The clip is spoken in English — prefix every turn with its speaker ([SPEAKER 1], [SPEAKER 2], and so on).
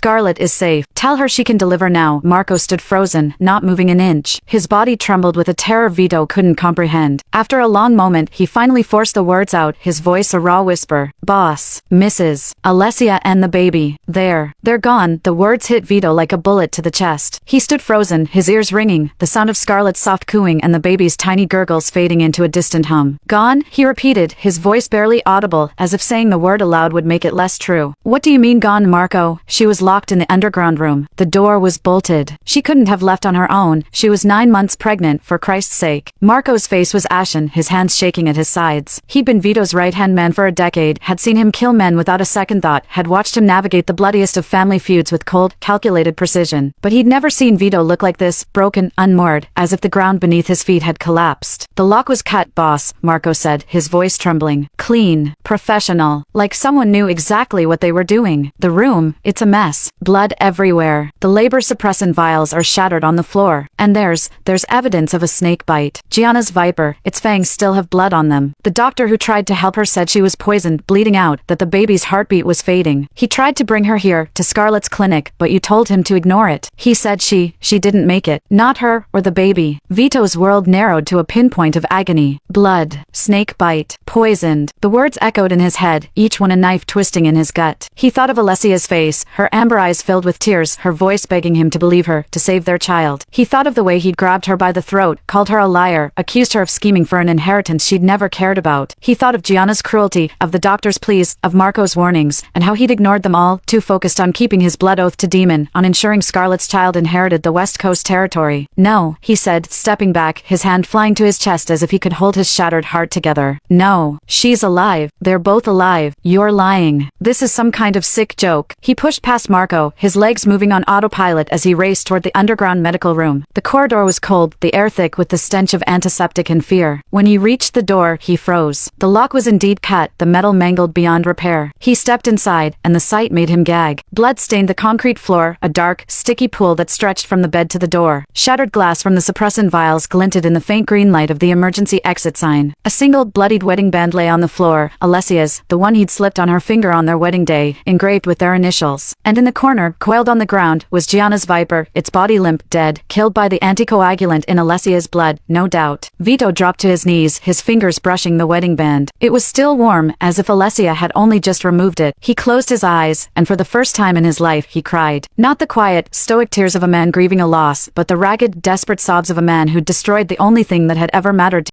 [SPEAKER 1] Scarlett is safe. Tell her she can deliver now. Marco stood frozen, not moving an inch. His body trembled with a terror Vito couldn't comprehend. After a long moment, he finally forced the words out, his voice a raw whisper. Boss, Mrs. Alessia and the baby. They're gone. The words hit Vito like a bullet to the chest. He stood frozen, his ears ringing, the sound of Scarlett's soft cooing and the baby's tiny gurgles fading into a distant hum. Gone? He repeated, his voice barely audible, as if saying the word aloud would make it less true. What do you mean gone, Marco? She was locked in the underground room. The door was bolted. She couldn't have left on her own. She was 9 months pregnant, for Christ's sake. Marco's face was ashen, his hands shaking at his sides. He'd been Vito's right-hand man for a decade, had seen him kill men without a second thought, had watched him navigate the bloodiest of family feuds with cold, calculated precision. But he'd never seen Vito look like this, broken, unmoored, as if the ground beneath his feet had collapsed. The lock was cut, boss, Marco said, his voice trembling. Clean. Professional. Like someone knew exactly what they were doing. The room, it's a mess. Blood everywhere. The labor suppressant vials are shattered on the floor. And there's evidence of a snake bite. Gianna's viper, its fangs still have blood on them. The doctor who tried to help her said she was poisoned, bleeding out, that the baby's heartbeat was fading. He tried to bring her here, to Scarlett's clinic, but you told him to ignore it. He said she didn't make it. Not her, or the baby. Vito's world narrowed to a pinpoint of agony. Blood. Snake bite. Poisoned. The words echoed in his head, each one a knife twisting in his gut. He thought of Alessia's face, her amber eyes filled with tears, her voice begging him to believe her, to save their child. He thought of the way he'd grabbed her by the throat, called her a liar, accused her of scheming for an inheritance she'd never cared about. He thought of Gianna's cruelty, of the doctor's pleas, of Marco's warnings, and how he'd ignored them all, too focused on keeping his blood oath to Demon, on ensuring Scarlett's child inherited the West Coast territory. No, he said, stepping back, his hand flying to his chest as if he could hold his shattered heart together. No, she's alive. They're both alive. You're lying. This is some kind of sick joke. He pushed past Marco, his legs moving on autopilot as he raced toward the underground medical room. The corridor was cold, the air thick with the stench of antiseptic and fear. When he reached the door, he froze. The lock was indeed cut, the metal mangled beyond repair. He stepped inside, and the sight made him gag. Blood stained the concrete floor, a dark, sticky pool that stretched from the bed to the door. Shattered glass from the suppressant vials glinted in the faint green light of the emergency exit sign. A single, bloodied wedding band lay on the floor, Alessia's, the one he'd slipped on her finger on their wedding day, engraved with their initials. And in the corner, coiled on the ground, was Gianna's viper, its body limp, dead, killed by the anticoagulant in Alessia's blood, no doubt. Vito dropped to his knees, his fingers brushing the wedding band. It was still warm, as if Alessia had only just removed it. He closed his eyes, and for the first time in his life, he cried. Not the quiet, stoic tears of a man grieving a loss, but the ragged, desperate sobs of a man who'd destroyed the only thing that had ever mattered to